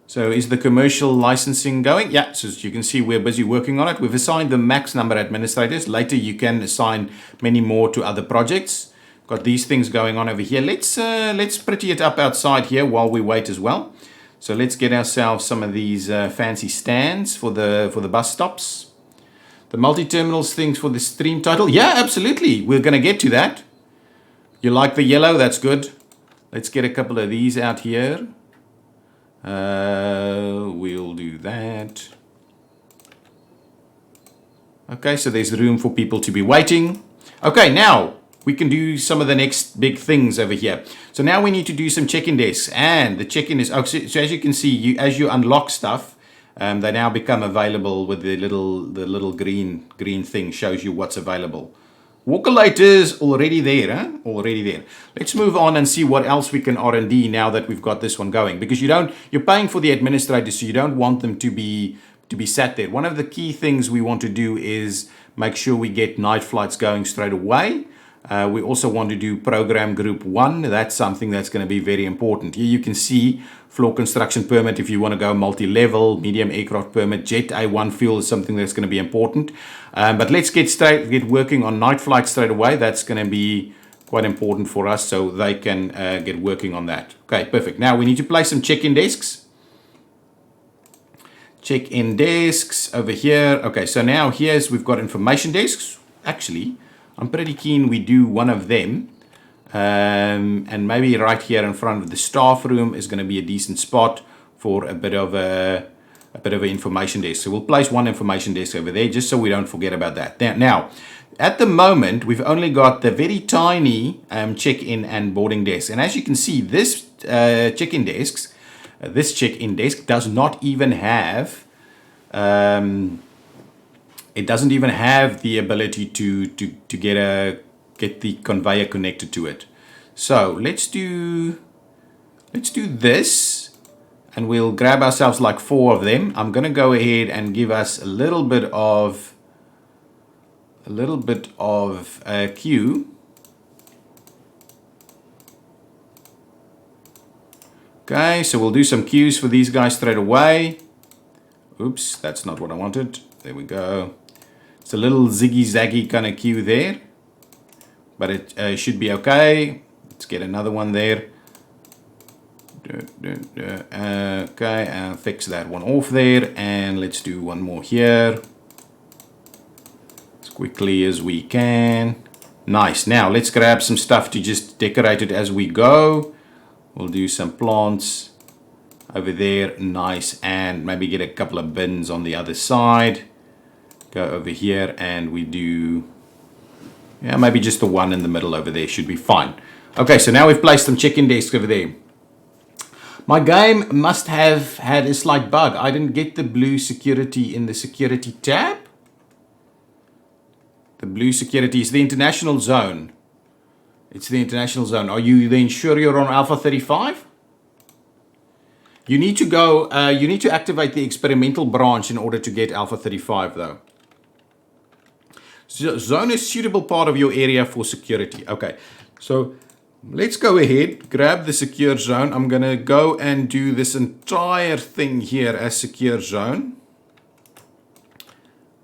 So is the commercial licensing going? Yeah, so as you can see, we're busy working on it. We've assigned the max number of administrators. Later, you can assign many more to other projects. Got these things going on over here. Let's pretty it up outside here while we wait as well. So let's get ourselves some of these fancy stands for the bus stops. The multi-terminals things for the stream title. Yeah, absolutely. We're going to get to that. You like the yellow? That's good. Let's get a couple of these out here. We'll do that. Okay, so there's room for people to be waiting. Okay, now we can do some of the next big things over here. So now we need to do some check-in desks, and the check-in is, so as you can see, as you unlock stuff, they now become available with the little green thing shows you what's available. Walker-laters already there, huh? Already there. Let's move on and see what else we can R&D now that we've got this one going. Because you're paying for the administrators, so you don't want them to be sat there. One of the key things we want to do is make sure we get night flights going straight away. We also want to do program group 1. That's something that's going to be very important. Here you can see floor construction permit if you want to go multi-level, medium aircraft permit, jet A1 fuel is something that's going to be important. But let's get working on night flights straight away. That's going to be quite important for us, so they can get working on that. Okay, perfect. Now we need to place some check-in desks. Check-in desks over here. Okay, so now we've got information desks. Actually, I'm pretty keen we do one of them. And maybe right here in front of the staff room is going to be a decent spot for a bit of an information desk. So we'll place one information desk over there just so we don't forget about that. Now, at the moment, we've only got the very tiny check-in and boarding desk. And as you can see, this check-in desk does not even have it doesn't even have the ability to get the conveyor connected to it. So let's do this, and we'll grab ourselves like 4 of them. I'm going to go ahead and give us a little bit of queue. Okay, so we'll do some queues for these guys straight away. Oops, that's not what I wanted. There we go. It's a little ziggy-zaggy kind of queue there, but it should be okay. Let's get another one there. Okay, and fix that one off there, and let's do one more here as quickly as we can. Nice. Now let's grab some stuff to just decorate it as we go. We'll do some plants over there. Nice. And maybe get a couple of bins on the other side. Go over here and we do, yeah, maybe just the one in the middle over there should be fine. Okay, so now we've placed some check-in desks over there. My game must have had a slight bug. I didn't get the blue security in the security tab. The blue security is the international zone. It's the international zone. Are you then sure you're on Alpha 35? You need to go, you need to activate the experimental branch in order to get Alpha 35 though. So, zone is suitable part of your area for security. Okay, so let's go ahead, grab the secure zone. I'm going to go and do this entire thing here as secure zone.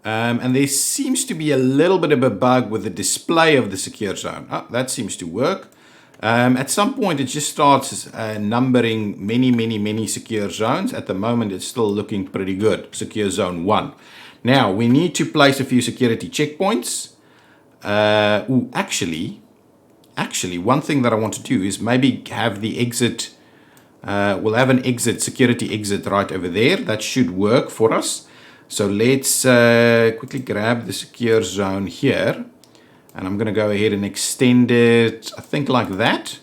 And there seems to be a little bit of a bug with the display of the secure zone. Oh, that seems to work. At some point, it just starts numbering many secure zones. At the moment, it's still looking pretty good. Secure zone 1. Now, we need to place a few security checkpoints. Actually, one thing that I want to do is maybe have the exit. We'll have an exit, security exit right over there. That should work for us. So let's quickly grab the secure zone here. And I'm going to go ahead and extend it, I think like that.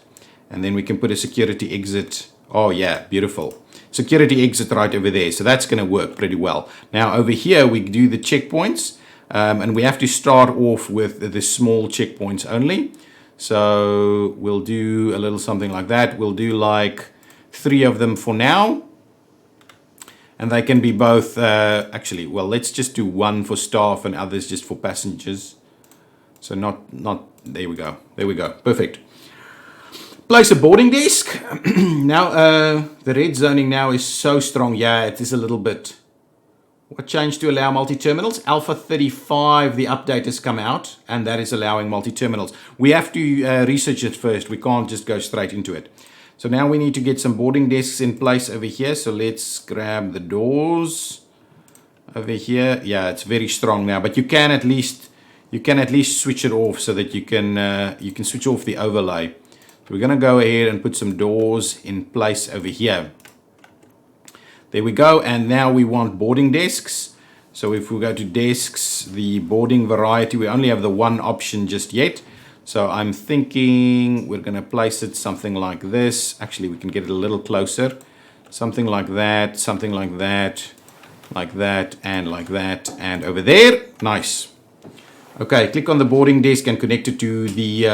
And then we can put a security exit. Oh yeah, beautiful. Security exit right over there. So that's going to work pretty well. Now over here, we do the checkpoints. And we have to start off with the small checkpoints only. So we'll do a little something like that. We'll do like 3 of them for now. And they can be both, actually, well, let's just do 1 for staff and others just for passengers. So not, there we go. Perfect. Place a boarding desk. Now, the red zoning now is so strong. Yeah, it is a little bit. What changed to allow multi-terminals? Alpha 35, the update has come out, and that is allowing multi-terminals. We have to research it first. We can't just go straight into it. So now we need to get some boarding desks in place over here. So let's grab the doors over here. Yeah, it's very strong now, but you can at least switch it off so that you can switch off the overlay. So we're going to go ahead and put some doors in place over here. There we go, and now we want boarding desks. So if we go to desks, the boarding variety, we only have the one option just yet. So I'm thinking we're going to place it something like this. Actually, we can get it a little closer. Something like that, something like that, and like that, and over there. Nice. Okay, click on the boarding desk and connect it to the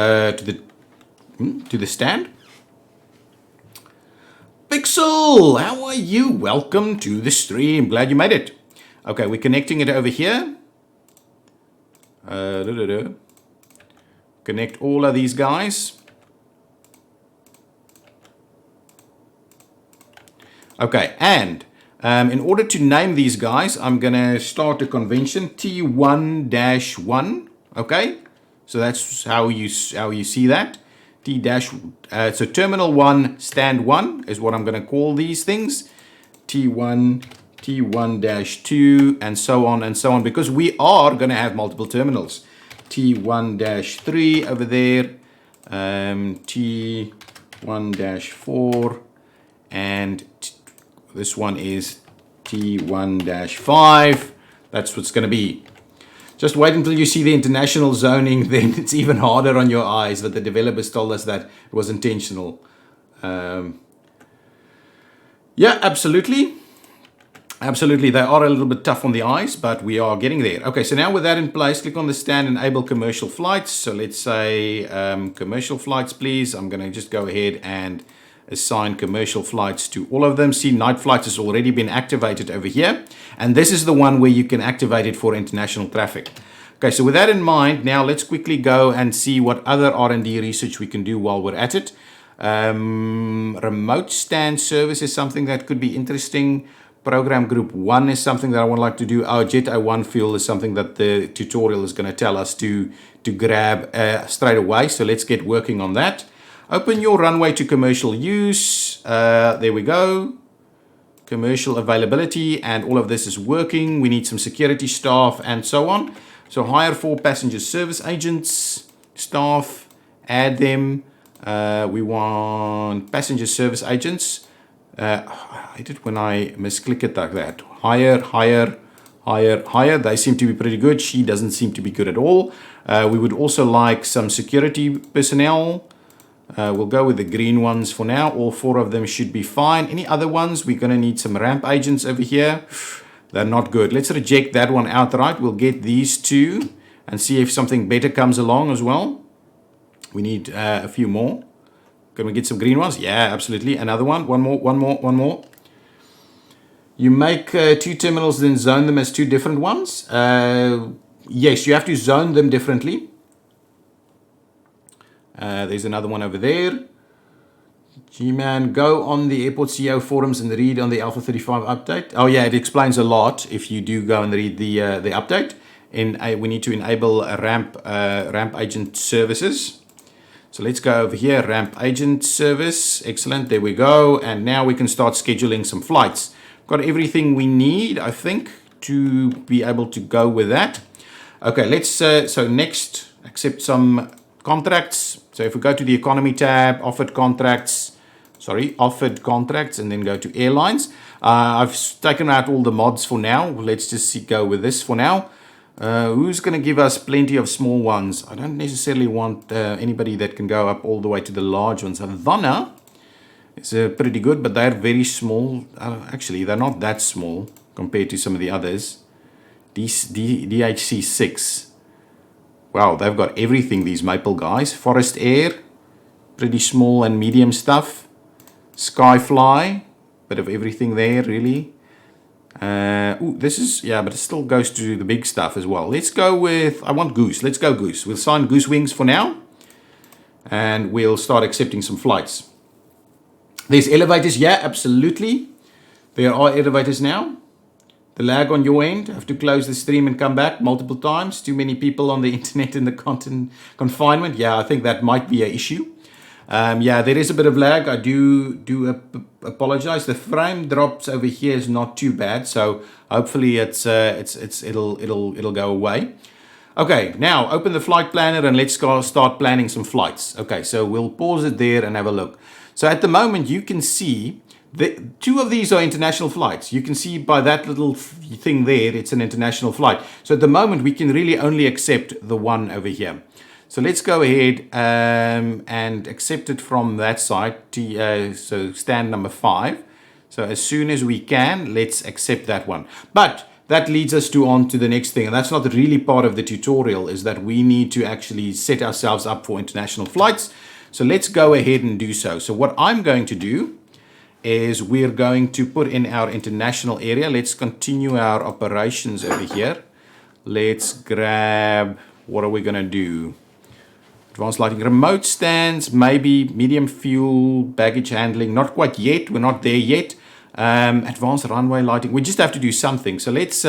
stand. Pixel, how are you? Welcome to the stream. Glad you made it. Okay, we're connecting it over here. Connect all of these guys. Okay, and in order to name these guys, I'm going to start a convention, T1-1. Okay, so that's how you see that. So terminal 1, stand 1 is what I'm going to call these things. T1, T1-2, and so on, because we are going to have multiple terminals. T1-3 over there, T1-4, and this one is T1-5. That's what's going to be. Just wait until you see the international zoning, then it's even harder on your eyes, but the developers told us that it was intentional. Yeah, absolutely. Absolutely, they are a little bit tough on the eyes, but we are getting there. Okay, so now with that in place, click on the stand, enable commercial flights. So let's say commercial flights, please. I'm going to just go ahead and assign commercial flights to all of them. See, night flights has already been activated over here. And this is the one where you can activate it for international traffic. Okay, so with that in mind, now let's quickly go and see what other R&D research we can do while we're at it. Remote stand service is something that could be interesting. Program group 1 is something that I would like to do. Our Jet O1 fuel is something that the tutorial is going to tell us to grab straight away. So let's get working on that. Open your runway to commercial use. There we go. Commercial availability, and all of this is working. We need some security staff and so on. So hire 4 passenger service agents, staff, add them. We want passenger service agents. I hate it when I misclick it like that. Hire. They seem to be pretty good. She doesn't seem to be good at all. We would also like some security personnel. We'll go with the green ones for now. All 4 of them should be fine. Any other ones? We're going to need some ramp agents over here. They're not good. Let's reject that one outright. We'll get these 2 and see if something better comes along as well. We need a few more. Can we get some green ones? Yeah, absolutely. Another one. One more. You make 2 terminals, then zone them as 2 different ones. Yes, you have to zone them differently. There's another one over there. G-Man, go on the Airport CEO forums and read on the Alpha 35 update. Oh yeah, it explains a lot if you do go and read the update. We need to enable a ramp agent services. So let's go over here, ramp agent service. Excellent, there we go. And now we can start scheduling some flights. Got everything we need, I think, to be able to go with that. Okay, let's, so next, accept some contracts. So if we go to the economy tab, offered contracts, and then go to airlines. I've taken out all the mods for now. Let's just go with this for now. Who's going to give us plenty of small ones? I don't necessarily want anybody that can go up all the way to the large ones. Havana is pretty good, but they're very small. Actually, they're not that small compared to some of the others. DHC 6. Wow, they've got everything, these Maple guys. Forest Air, pretty small and medium stuff. Skyfly, bit of everything there, really. This is, yeah, but it still goes to the big stuff as well. Let's go with, I want Goose. Let's go Goose. We'll sign Goose Wings for now. and we'll start accepting some flights. There's elevators. Yeah, absolutely. There are elevators now. The lag on your end, have to close the stream and come back multiple times. Too many people on the internet in the confinement. Yeah, I think that might be an issue. Yeah, there is a bit of lag. I do apologize. The frame drops over here is not too bad, so hopefully it'll go away. Okay, now open the flight planner and let's go start planning some flights. Okay, so we'll pause it there and have a look. So at the moment you can see two of these are international flights. You can see by that little thing there, it's an international flight. So at the moment, we can really only accept the one over here. So let's go ahead and accept it from that side. So stand number 5. So as soon as we can, let's accept that one. But that leads us on to the next thing. And that's not really part of the tutorial, is that we need to actually set ourselves up for international flights. So let's go ahead and do so. So what I'm going to do is we're going to put in our international area. Let's continue our operations over here. Let's grab, what are we going to do? Advanced lighting, remote stands, maybe medium fuel, baggage handling. Not quite yet. We're not there yet. Advanced runway lighting. We just have to do something. So let's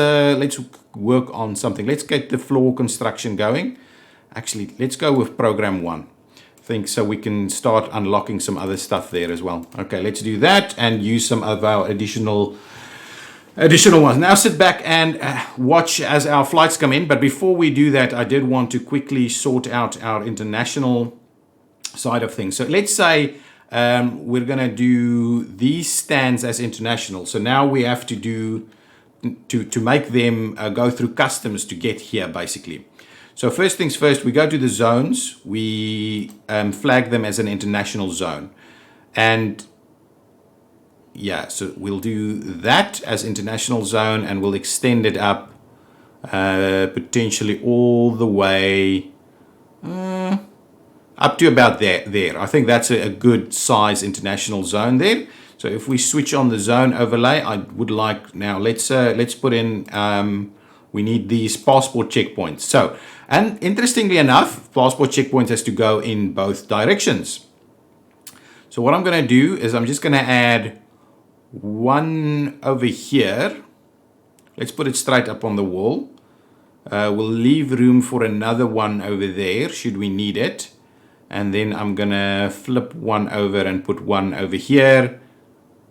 work on something. Let's get the floor construction going. Actually, let's go with program 1. So we can start unlocking some other stuff there as well. Okay, let's do that and use some of our additional ones. Now sit back and watch as our flights come in. But before we do that, I did want to quickly sort out our international side of things. So let's say we're going to do these stands as international. So now we have to do to make them go through customs to get here, basically. So first things first, we go to the zones, we flag them as an international zone. And yeah, so we'll do that as international zone and we'll extend it up potentially all the way up to about there. I think that's a good size international zone there. So if we switch on the zone overlay, I would like now, let's put in, we need these passport checkpoints. So, and interestingly enough, passport checkpoints has to go in both directions. So what I'm going to do is I'm just going to add one over here. Let's put it straight up on the wall. We'll leave room for another one over there, should we need it. And then I'm going to flip one over and put one over here.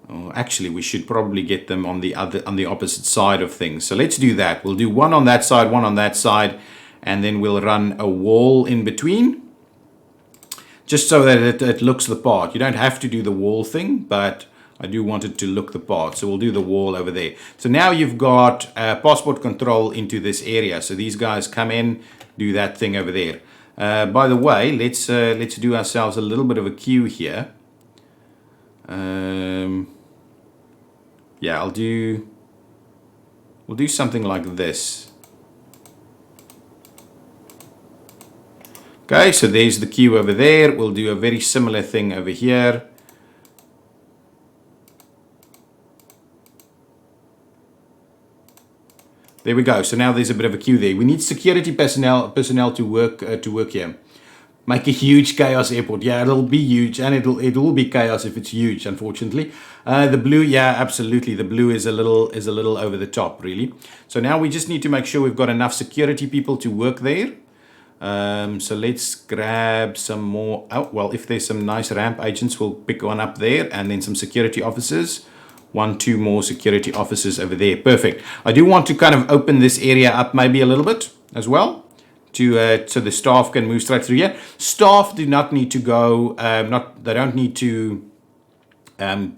Oh, actually, we should probably get them on the opposite side of things. So let's do that. We'll do one on that side, one on that side, and then we'll run a wall in between, just so that it looks the part. You don't have to do the wall thing, but I do want it to look the part. So we'll do the wall over there. So now you've got passport control into this area. So these guys come in, do that thing over there. By the way, let's do ourselves a little bit of a queue here. Yeah, we'll do something like this. Okay, so there's the queue over there. We'll do a very similar thing over here. There we go. So now there's a bit of a queue there. We need security personnel to work here. Make a huge chaos airport. Yeah, it'll be huge, and it will be chaos if it's huge, unfortunately. The blue, yeah, absolutely. The blue is a little over the top, really. So now we just need to make sure we've got enough security people to work there. So let's grab some more. Oh, well, if there's some nice ramp agents, we'll pick one up there, and then some security officers. 1, 2 more security officers over there. Perfect. I do want to kind of open this area up maybe a little bit as well, so the staff can move straight through here. Staff do not need to go. They don't need to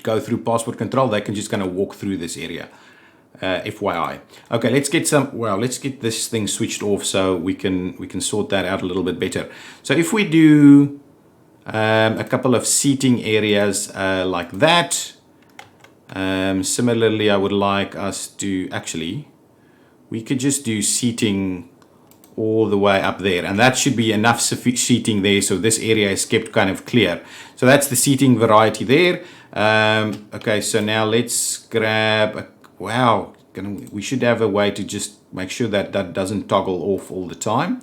go through passport control. They can just kind of walk through this area. FYI. Okay, let's get this thing switched off so we can sort that out a little bit better. So if we do a couple of seating areas like that. Similarly, I would like us to we could just do seating all the way up there, and that should be enough seating there, so this area is kept kind of clear. So that's the seating variety there. Okay, so now let's grab we should have a way to just make sure that that doesn't toggle off all the time.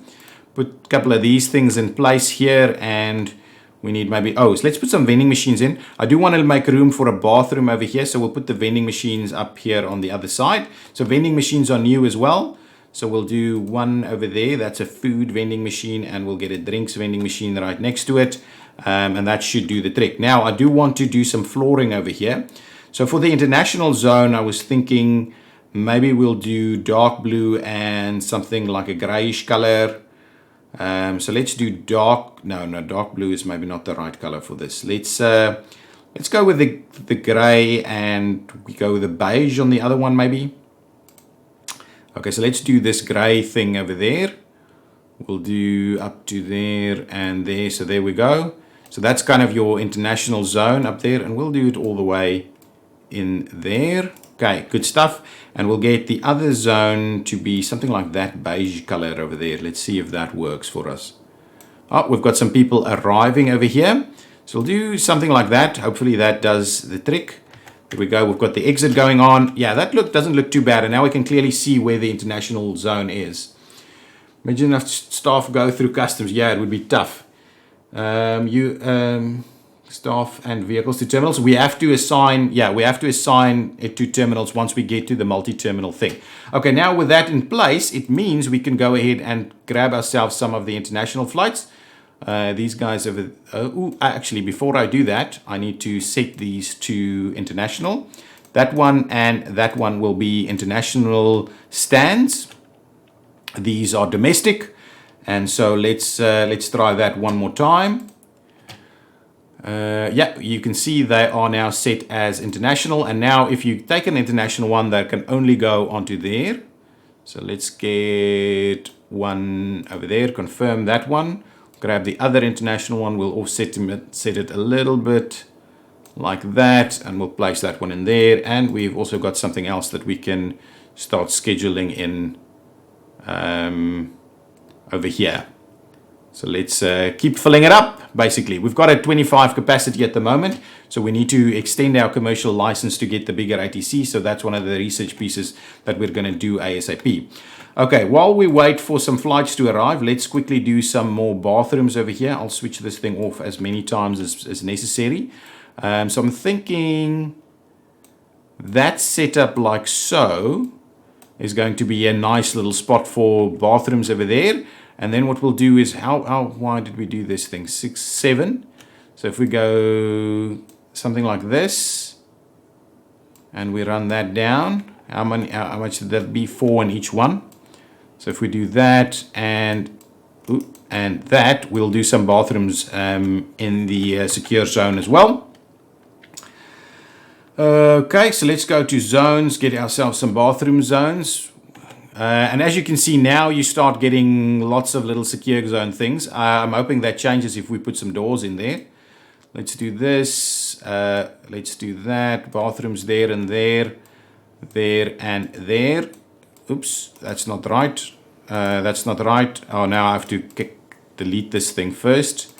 Put a couple of these things in place here, and We need maybe, oh, so let's put some vending machines in. I do want to make room for a bathroom over here, so we'll put the vending machines up here on the other side. So vending machines are new as well. So we'll do one over there. That's a food vending machine, and we'll get a drinks vending machine right next to it. And that should do the trick. Now, I do want to do some flooring over here. So for the international zone, I was thinking maybe we'll do dark blue and something like a grayish color. So let's do dark blue is maybe not the right color for this. Let's go with the gray, and we go with the beige on the other one maybe. Okay, so let's do this gray thing over there. We'll do up to there and there. So there we go. So that's kind of your international zone up there, and we'll do it all the way in there. Okay, good stuff. And we'll get the other zone to be something like that beige color over there. Let's see if that works for us. Oh, we've got some people arriving over here. So we'll do something like that. Hopefully that does the trick. There we go. We've got the exit going on. Yeah, that doesn't look too bad. And now we can clearly see where the international zone is. Imagine if staff go through customs. Yeah, it would be tough. Staff and vehicles to terminals. We have to assign it to terminals once we get to the multi-terminal thing. Okay, now with that in place, it means we can go ahead and grab ourselves some of the international flights. These guys over. Actually, before I do that, I need to set these to international. That one and that one will be international stands. These are domestic, and so let's try that one more time. Yeah, you can see they are now set as international, and now if you take an international one, that can only go onto there. So let's get one over there, confirm that one, grab the other international one, we'll offset set it a little bit like that, and we'll place that one in there. And we've also got something else that we can start scheduling in over here. So let's keep filling it up. Basically, we've got a 25 capacity at the moment, so we need to extend our commercial license to get the bigger ATC. So that's one of the research pieces that we're going to do ASAP. Okay, while we wait for some flights to arrive, let's quickly do some more bathrooms over here. I'll switch this thing off as many times as necessary. So I'm thinking that setup like so is going to be a nice little spot for bathrooms over there. And then what we'll do is, how wide did we do this thing? 6, 7. So if we go something like this, and we run that down, how much would that be? 4 in each one. So if we do that and that, we'll do some bathrooms in the secure zone as well. Okay, so let's go to zones, get ourselves some bathroom zones. And as you can see now, you start getting lots of little secure zone things. I'm hoping that changes if we put some doors in there. Let's do this. Let's do that. Bathrooms there and there. There and there. Oops, that's not right. That's not right. Oh, now I have to delete this thing first.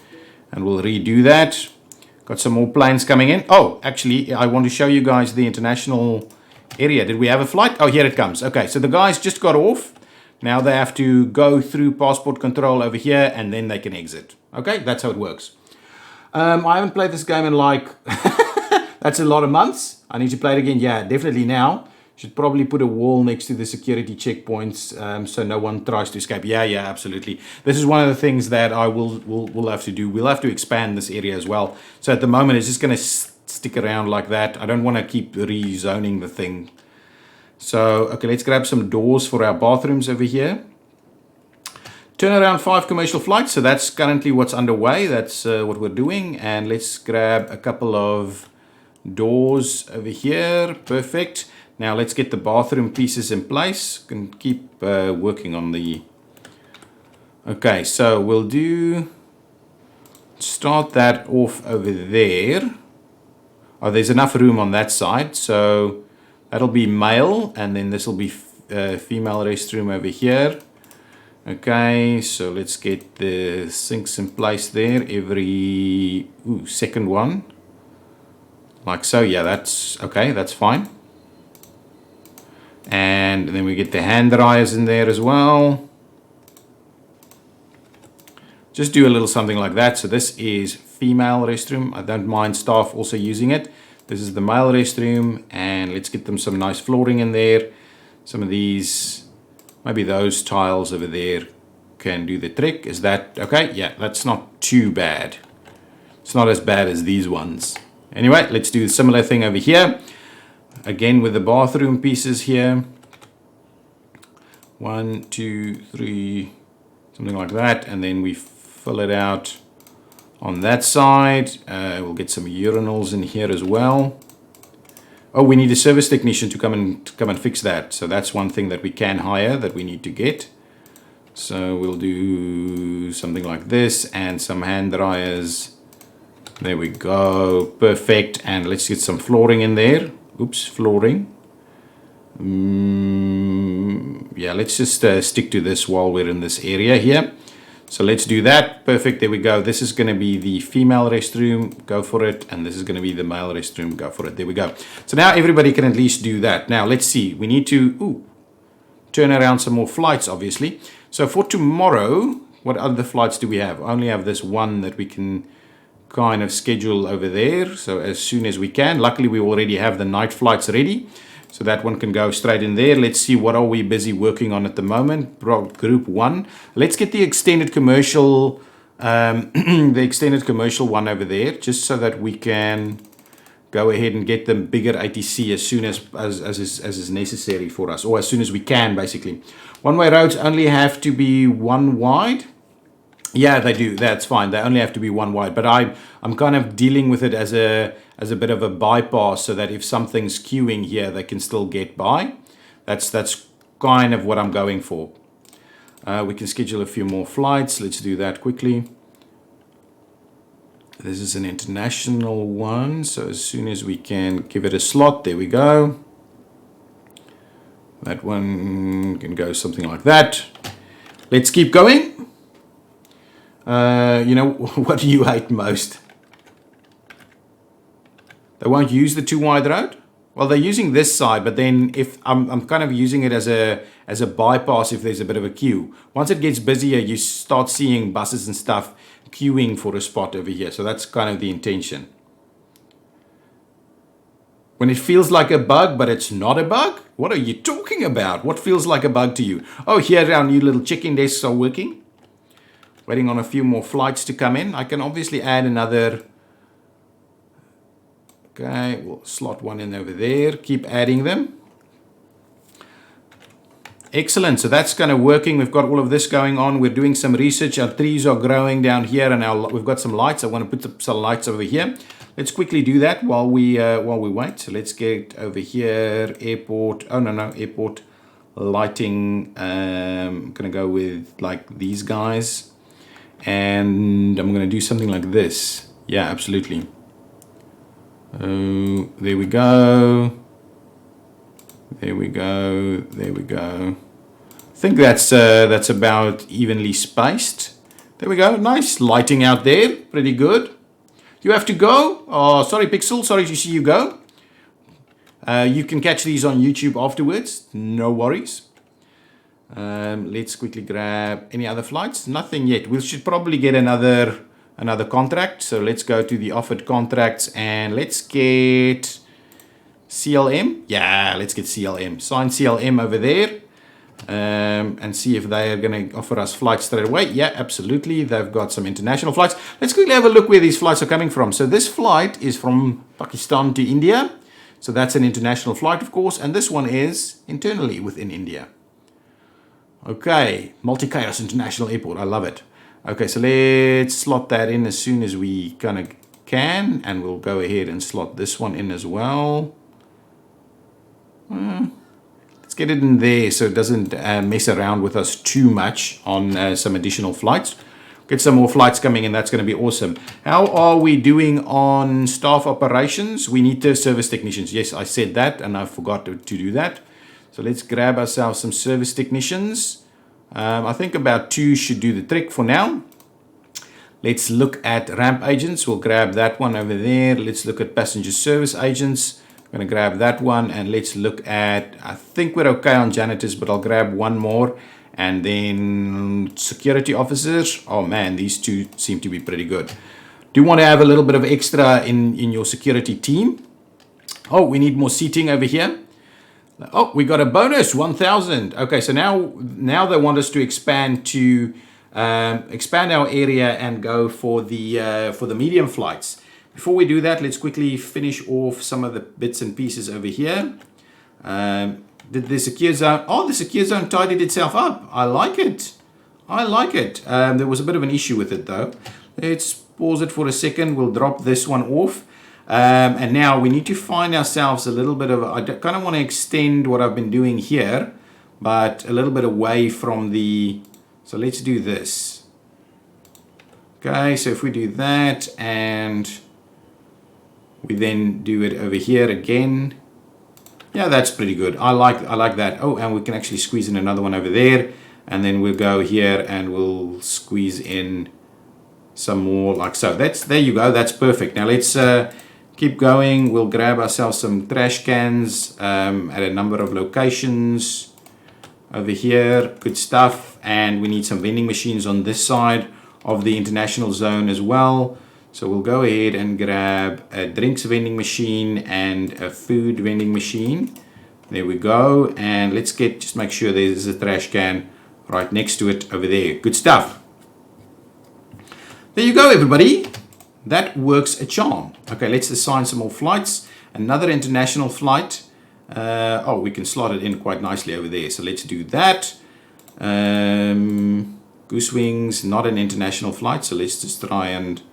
And we'll redo that. Got some more planes coming in. Oh, actually, I want to show you guys the international area. Did we have a flight? Oh, here it comes. Okay, so the guys just got off. Now they have to go through passport control over here, and then they can exit. Okay, that's how it works. I haven't played this game in like that's a lot of months. I need to play it again. Yeah, definitely now. Should probably put a wall next to the security checkpoints so no one tries to escape. Yeah, absolutely. This is one of the things that I will have to do. We'll have to expand this area as well. So at the moment, it's just going to stick around like that. I don't want to keep rezoning the thing. So, okay, let's grab some doors for our bathrooms over here. Turn around 5 commercial flights. So that's currently what's underway. That's what we're doing. And let's grab a couple of doors over here. Perfect. Now let's get the bathroom pieces in place. Can keep working on the... Okay, so we'll start that off over there. Oh, there's enough room on that side. So that'll be male, and then this will be female restroom over here. Okay, so let's get the sinks in place there. Every second one. Like so. Yeah, that's okay. That's fine. And then we get the hand dryers in there as well. Just do a little something like that. So this is female restroom. I don't mind staff also using it. This is the male restroom, and let's get them some nice flooring in there. Some of these, maybe those tiles over there can do the trick. Is that okay? Yeah, that's not too bad. It's not as bad as these ones. Anyway, let's do a similar thing over here. Again with the bathroom pieces here. 1, 2, 3, something like that, and then we fill it out on that side. We'll get some urinals in here as well. Oh, we need a service technician to come and fix that. So that's one thing that we can hire, that we need to get. So we'll do something like this and some hand dryers. There we go, perfect. And let's get some flooring in there. Oops, flooring. Yeah, let's just stick to this while we're in this area here. So let's do that. Perfect, there we go. This is going to be the female restroom, go for it. And this is going to be the male restroom, go for it. There we go. So now everybody can at least do that. Now let's see, we need to turn around some more flights, obviously. So for tomorrow, what other flights do we have? I only have this one that we can kind of schedule over there. So as soon as we can. Luckily, we already have the night flights ready. So that one can go straight in there. Let's see, what are we busy working on at the moment? Group 1. Let's get the extended commercial, the extended commercial one over there, just so that we can go ahead and get the bigger ATC as soon as is necessary for us, or as soon as we can, basically. One-way roads only have to be 1 wide. Yeah, they do. That's fine. They only have to be 1 wide. But I'm kind of dealing with it as a bit of a bypass, so that if something's queuing here, they can still get by. That's kind of what I'm going for. We can schedule a few more flights. Let's do that quickly. This is an international one, so as soon as we can give it a slot, there we go. That one can go something like that. Let's keep going. You know, what do you hate most? They won't use the 2 wide road? Well, they're using this side, but then if I'm kind of using it as a bypass if there's a bit of a queue. Once it gets busier, you start seeing buses and stuff queuing for a spot over here. So that's kind of the intention. When it feels like a bug, but it's not a bug? What are you talking about? What feels like a bug to you? Oh, here our new little check-in desks are working. Waiting on a few more flights to come in. I can obviously add another. Okay, we'll slot one in over there. Keep adding them. Excellent. So that's kind of working. We've got all of this going on. We're doing some research. Our trees are growing down here, and we've got some lights. I want to put some lights over here. Let's quickly do that while we wait. So let's get over here. Airport. Oh no, airport lighting. I'm gonna go with like these guys. And I'm going to do something like this. Yeah, absolutely. There we go. There we go. There we go. I think that's about evenly spaced. There we go. Nice lighting out there. Pretty good. You have to go. Oh, sorry, Pixel. Sorry to see you go. You can catch these on YouTube afterwards. No worries. Let's quickly grab any other flights. Nothing yet. We should probably get another contract. So let's go to the offered contracts and let's get CLM. Yeah, let's get CLM. Sign CLM over there and see if they are going to offer us flights straight away. Yeah, absolutely. They've got some international flights. Let's quickly have a look where these flights are coming from. So this flight is from Pakistan to India. So that's an international flight, of course. And this one is internally within India. Okay, multi-chaos international airport. I love it. Okay, so let's slot that in as soon as we kind of can, and we'll go ahead and slot this one in as well. Let's get it in there so it doesn't mess around with us too much on some additional flights. Get some more flights coming in. That's going to be awesome. How are we doing on staff operations? We need service technicians. Yes, I said that, and I forgot to do that. So let's grab ourselves some service technicians. I think about 2 should do the trick for now. Let's look at ramp agents. We'll grab that one over there. Let's look at passenger service agents. I'm going to grab that one. And let's look at, I think we're okay on janitors, but I'll grab one more. And then security officers. Oh man, these 2 seem to be pretty good. Do want to have a little bit of extra in your security team. Oh, we need more seating over here. Oh, we got a bonus, 1,000. Okay, so now they want us to expand expand our area and go for the medium flights. Before we do that, let's quickly finish off some of the bits and pieces over here. Did the secure zone? Oh, the secure zone tidied itself up. I like it. I like it. There was a bit of an issue with it though. Let's pause it for a second. We'll drop this one off. And now we need to find ourselves a little bit of, I kind of want to extend what I've been doing here, but a little bit away from the, so let's do this. Okay, so if we do that and we then do it over here again. Yeah, that's pretty good. I like that. Oh, and we can actually squeeze in another one over there. And then we'll go here and we'll squeeze in some more like so. There you go. That's perfect. Now let's keep going. We'll grab ourselves some trash cans at a number of locations over here. Good stuff. And we need some vending machines on this side of the international zone as well. So we'll go ahead and grab a drinks vending machine and a food vending machine. There we go. And let's just make sure there's a trash can right next to it over there. Good stuff. There you go, everybody. That works a charm. Okay, let's assign some more flights. Another international flight. Oh, we can slot it in quite nicely over there. So let's do that. Goose Wings, not an international flight. So let's just try and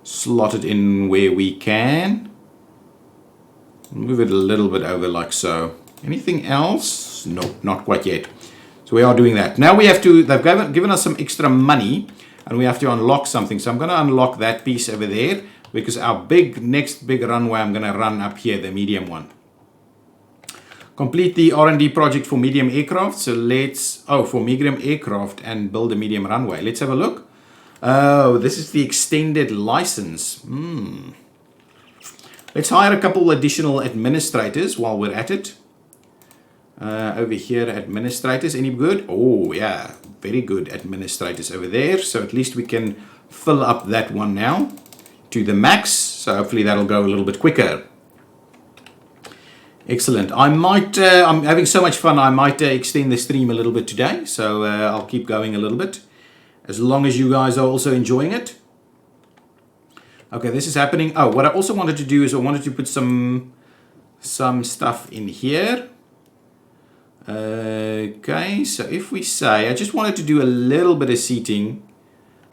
slot it in where we can. Move it a little bit over like so. Anything else? No, not quite yet. So we are doing that. Now we have to, they've given us some extra money and we have to unlock something. So I'm going to unlock that piece over there because our next big runway I'm going to run up here, the medium one. Complete the R&D project for medium aircraft. So let's, for medium aircraft and build a medium runway. Let's have a look. Oh, this is the extended license. Let's hire a couple additional administrators while we're at it. Over here, administrators, any good? Oh, yeah, very good administrators over there. So at least we can fill up that one now to the max. So hopefully that'll go a little bit quicker. Excellent. I'm having so much fun, I might extend the stream a little bit today. So I'll keep going a little bit, as long as you guys are also enjoying it. Okay, this is happening. Oh, what I also wanted to do is I wanted to put some stuff in here. Okay, so if we say, I just wanted to do a little bit of seating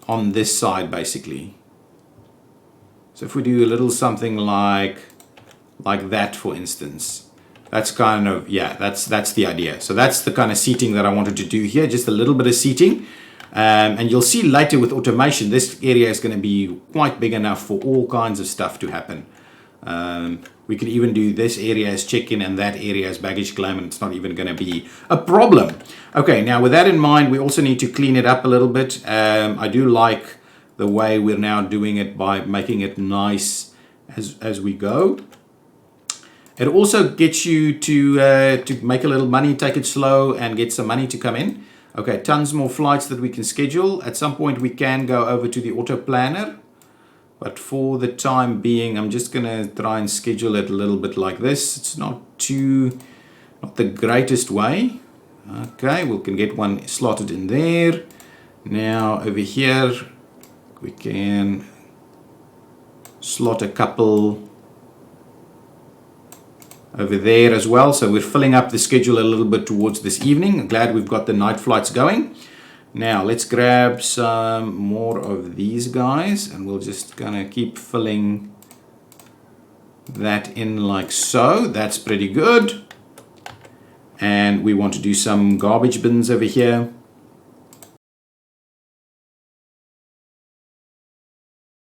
on this side, basically. So if we do a little something like that, for instance, that's kind of, yeah, that's the idea. So that's the kind of seating that I wanted to do here, just a little bit of seating. And you'll see later with automation, this area is going to be quite big enough for all kinds of stuff to happen. We could even do this area as check-in and that area as baggage claim, and it's not even going to be a problem. Okay, now with that in mind, we also need to clean it up a little bit. I do like the way we're now doing it by making it nice as we go. It also gets you to make a little money, take it slow, and get some money to come in. Okay, tons more flights that we can schedule. At some point we can go over to the auto planner, but for the time being I'm just gonna try and schedule it a little bit like this. It's not the greatest way. Okay, we can get one slotted in there. Now over here we can slot a couple over there as well. So we're filling up the schedule a little bit towards this evening. I'm glad we've got the night flights going. Now let's grab some more of these guys and we'll just gonna keep filling that in like so. That's pretty good. And we want to do some garbage bins over here.